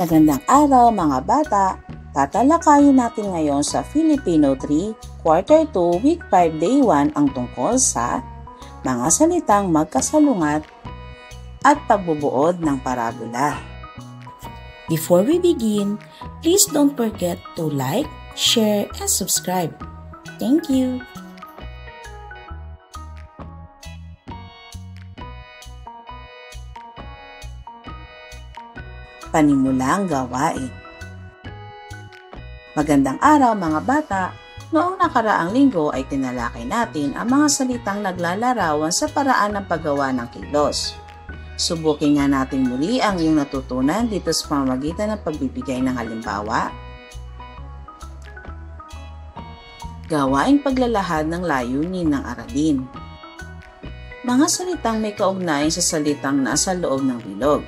Magandang araw mga bata! Tatalakayin natin ngayon sa Filipino 3, Quarter 2, Week 5, Day 1 ang tungkol sa mga salitang magkasalungat at pagbubuod ng parabola. Before we begin, please don't forget to like, share, and subscribe. Thank you! Panimulang gawain. Magandang araw mga bata! Noong nakaraang linggo ay tinalakay natin ang mga salitang naglalarawan sa paraan ng paggawa ng kilos. Subukin nga natin muli ang iyong natutunan dito sa pamamagitan ng pagbibigay ng halimbawa. Gawaing paglalahad ng layunin ng aralin. Mga salitang may kaugnayan sa salitang nasa loob ng bilog.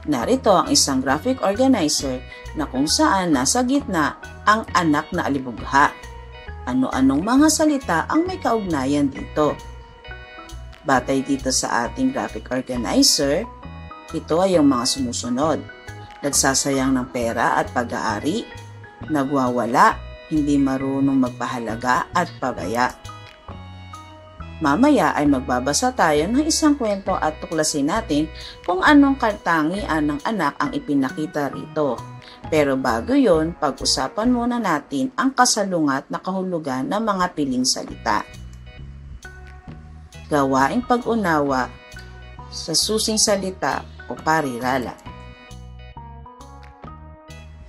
Narito ang isang graphic organizer na kung saan nasa gitna ang anak na alibugha. Ano-anong mga salita ang may kaugnayan dito? Batay dito sa ating graphic organizer, ito ay ang mga sumusunod. Nagsasayang ng pera at pag-aari, nagwawala, hindi marunong magpahalaga at pabaya. Mamaya ay magbabasa tayo ng isang kwento at tuklasin natin kung anong katangian ng anak ang ipinakita rito. Pero bago yon, pag-usapan muna natin ang kasalungat na kahulugan ng mga piling salita. Gawaing pag-unawa sa susing salita o parirala.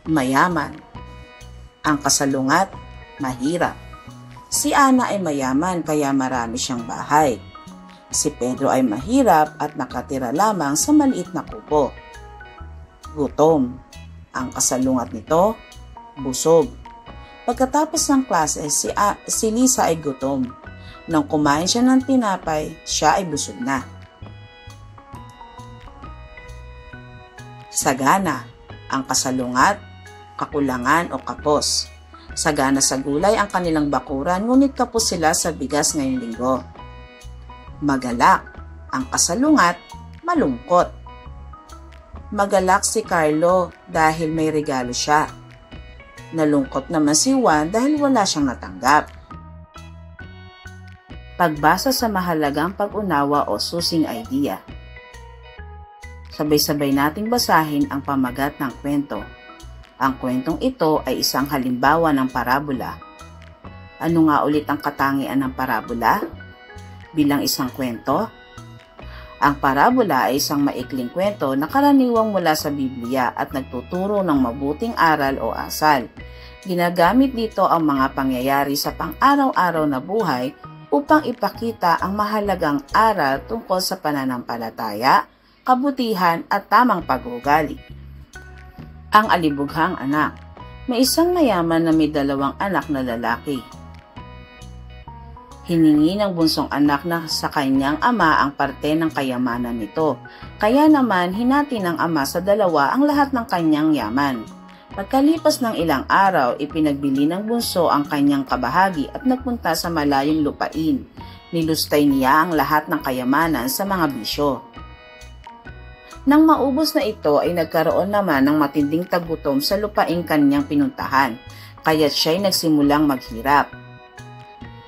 Mayaman. Ang kasalungat, mahirap. Si Ana ay mayaman kaya marami siyang bahay. Si Pedro ay mahirap at nakatira lamang sa maliit na kubo. Gutom. Ang kasalungat nito, busog. Pagkatapos ng klase, si Lisa ay gutom. Nang kumain siya ng tinapay, siya ay busog na. Sagana. Ang kasalungat, kakulangan o kapos. Sagana sa gulay ang kanilang bakuran, ngunit kapos sila sa bigas ngayong linggo. Magalak. Ang kasalungat, malungkot. Magalak si Carlo dahil may regalo siya. Nalungkot naman si Juan dahil wala siyang natanggap. Pagbasa sa mahalagang pag-unawa o susing idea. Sabay-sabay nating basahin ang pamagat ng kwento. Ang kwentong ito ay isang halimbawa ng parabola. Ano nga ulit ang katangian ng parabola? Bilang isang kwento, ang parabola ay isang maikling kwento na karaniwang mula sa Biblia at nagtuturo ng mabuting aral o asal. Ginagamit dito ang mga pangyayari sa pang-araw-araw na buhay upang ipakita ang mahalagang aral tungkol sa pananampalataya, kabutihan at tamang pag-uugali. Ang alibughang anak. May isang mayaman na may 2 anak na lalaki. Hiningi ng bunsong anak na sa kanyang ama ang parte ng kayamanan nito. Kaya naman hinati ng ama sa 2 ang lahat ng kanyang yaman. Pagkalipas ng ilang araw, ipinagbili ng bunso ang kanyang kabahagi at nagpunta sa malayong lupain. Nilustay niya ang lahat ng kayamanan sa mga bisyo. Nang maubos na ito ay nagkaroon naman ng matinding tagutom sa lupaing kanyang pinuntahan, kaya't siya'y nagsimulang maghirap.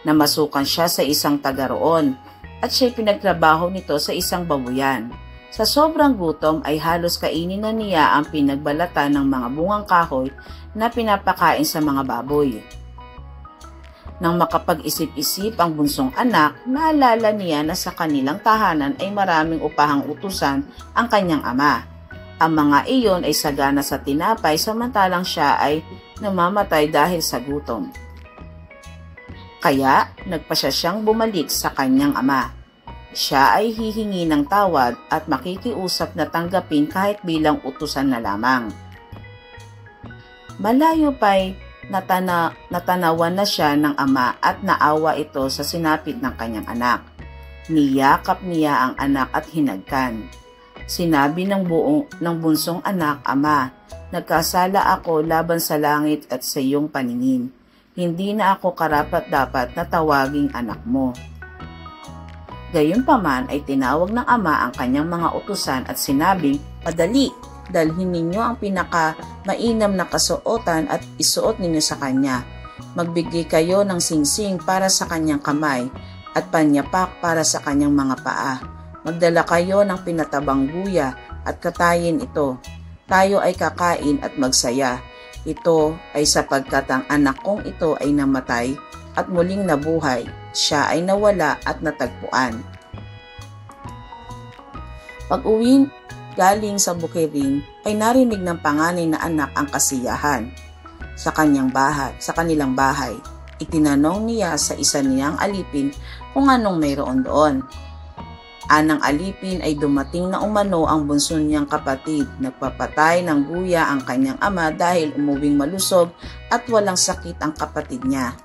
Namasukan siya sa isang taga roon at siya'y pinagtrabaho nito sa isang babuyan. Sa sobrang gutom ay halos kainin na niya ang pinagbalatan ng mga bungang kahoy na pinapakain sa mga baboy. Nang makapag-isip-isip ang bunsong anak, naalala niya na sa kanilang tahanan ay maraming upahang utusan ang kanyang ama. Ang mga iyon ay sagana sa tinapay samantalang siya ay namamatay dahil sa gutom. Kaya nagpasya siyang bumalik sa kanyang ama. Siya ay hihingi ng tawad at makikiusap na tanggapin kahit bilang utusan na lamang. Malayo pa'y natanawan na siya ng ama at naawa ito sa sinapit ng kanyang anak. Niyakap niya ang anak at hinagkan. Sinabi ng bunsong anak, "Ama, nagkasala ako laban sa langit at sa iyong paningin. Hindi na ako karapat-dapat na tawaging anak mo." Gayunpaman ay tinawag ng ama ang kanyang mga utusan at sinabing, "Padali, dalhin ninyo ang pinaka-mainam na kasuotan at isuot ninyo sa kanya. Magbigay kayo ng singsing para sa kanyang kamay at panyapak para sa kanyang mga paa. Magdala kayo ng pinatabang guya at katayin ito. Tayo ay kakain at magsaya. Ito ay sapagkat ang anak kong ito ay namatay at muling nabuhay. Siya ay nawala at natagpuan. Pag-uwi galing sa bukirin, ay narinig ng panganay na anak ang kasiyahan sa kanilang bahay. Itinanong niya sa isa niyang alipin kung anong mayroon doon. Anang alipin ay dumating na umano ang bunso niyang kapatid. Nagpapatay ng guya ang kanyang ama dahil umuwing malusog at walang sakit ang kapatid niya.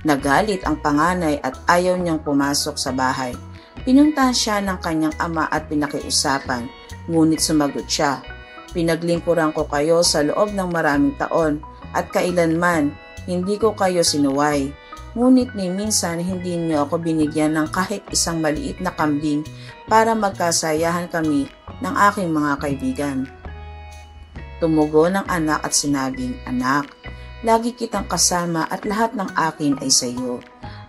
Nagalit ang panganay at ayaw niyang pumasok sa bahay. Pinuntahan siya ng kanyang ama at pinakiusapan, ngunit sumagot siya, "Pinaglingkuran ko kayo sa loob ng maraming taon at kailanman hindi ko kayo sinuway. Ngunit ni minsan hindi niyo ako binigyan ng kahit isang maliit na kambing para magkasayahan kami ng aking mga kaibigan." Tumugon ang anak at sinabing, "Anak, lagi kitang kasama at lahat ng akin ay sa iyo.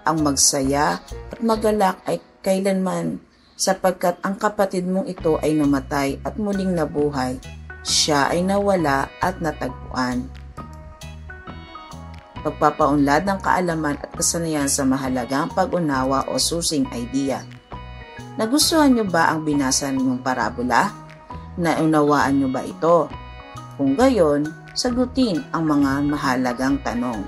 Ang magsaya at magalak ay kailanman, sapagkat ang kapatid mong ito ay namatay at muling nabuhay. Siya ay nawala at natagpuan." Pagpapaunlad ng kaalaman at kasanayan sa mahalagang pag-unawa o susing idea. Nagustuhan niyo ba ang binasa ninyong parabola? Naunawaan niyo ba ito? Kung gayon, sagutin ang mga mahalagang tanong.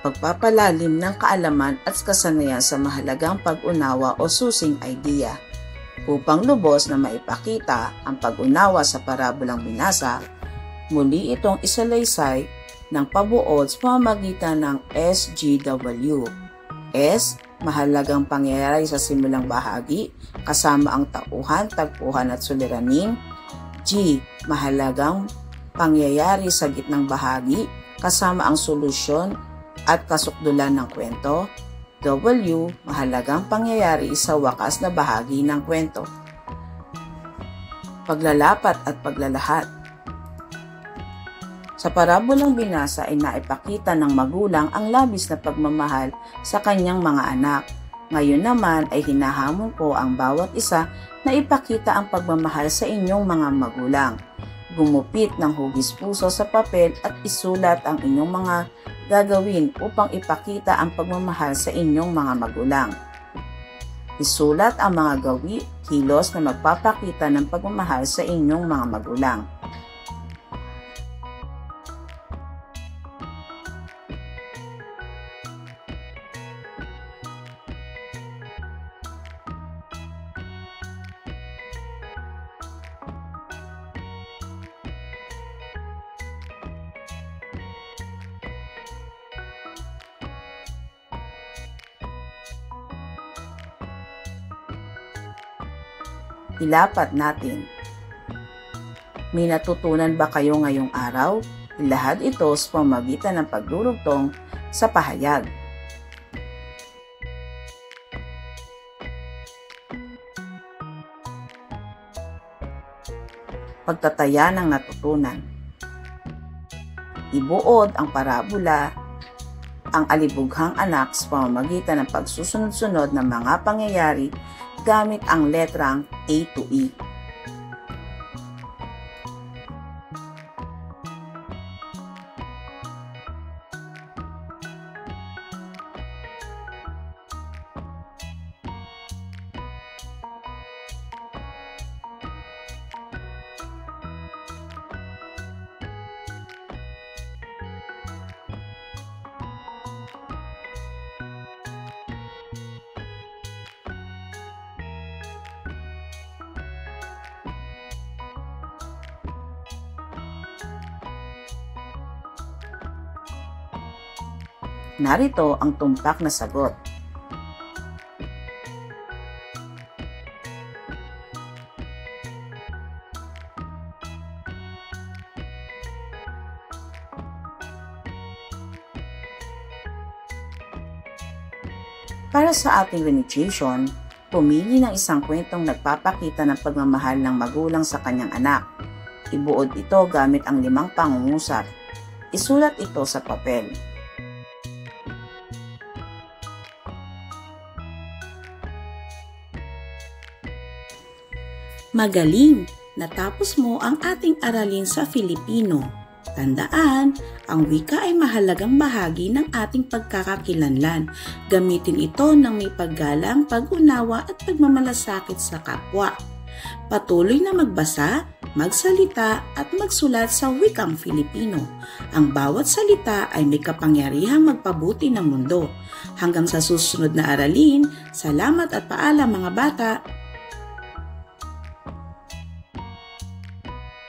Pagpapalalim ng kaalaman at kasanayan sa mahalagang pag-unawa o susing idea. Upang lubos na maipakita ang pag-unawa sa parabolang binasa, muli itong isalaysay ng pabuod sa pamamagitan ng SGW. S. Mahalagang pangyayari sa simulang bahagi, kasama ang tauhan, tagpuan at suliranin. G. Mahalagang pangyayari sa gitnang bahagi, kasama ang solusyon at kasukdulan ng kwento. W. Mahalagang pangyayari sa wakas na bahagi ng kwento. Paglalapat at paglalahat. Sa parabolang binasa ay naipakita ng magulang ang labis na pagmamahal sa kanyang mga anak. Ngayon naman ay hinahamon ko ang bawat isa na ipakita ang pagmamahal sa inyong mga magulang. Gumupit ng hugis puso sa papel at isulat ang inyong mga gagawin upang ipakita ang pagmamahal sa inyong mga magulang. Isulat ang mga kilos na magpapakita ng pagmamahal sa inyong mga magulang. Ilapat natin. May natutunan ba kayo ngayong araw? Ilahad ito sa pamamagitan ng pagdurugtong sa pahayag. Pagtataya ng natutunan. Ibuod ang parabola, ang alibughang anak sa pamamagitan ng pagsusunod-sunod ng mga pangyayari gamit ang letrang A to E. Narito ang tumpak na sagot. Para sa ating recitation, pumili ng isang kwentong nagpapakita ng pagmamahal ng magulang sa kanyang anak. Ibuod ito gamit ang 5 pangungusap. Isulat ito sa papel. Magaling! Natapos mo ang ating aralin sa Filipino. Tandaan, ang wika ay mahalagang bahagi ng ating pagkakakilanlan. Gamitin ito ng may paggalang, pag-unawa at pagmamalasakit sa kapwa. Patuloy na magbasa, magsalita at magsulat sa wikang Filipino. Ang bawat salita ay may kapangyarihang magpabuti ng mundo. Hanggang sa susunod na aralin, salamat at paalam mga bata!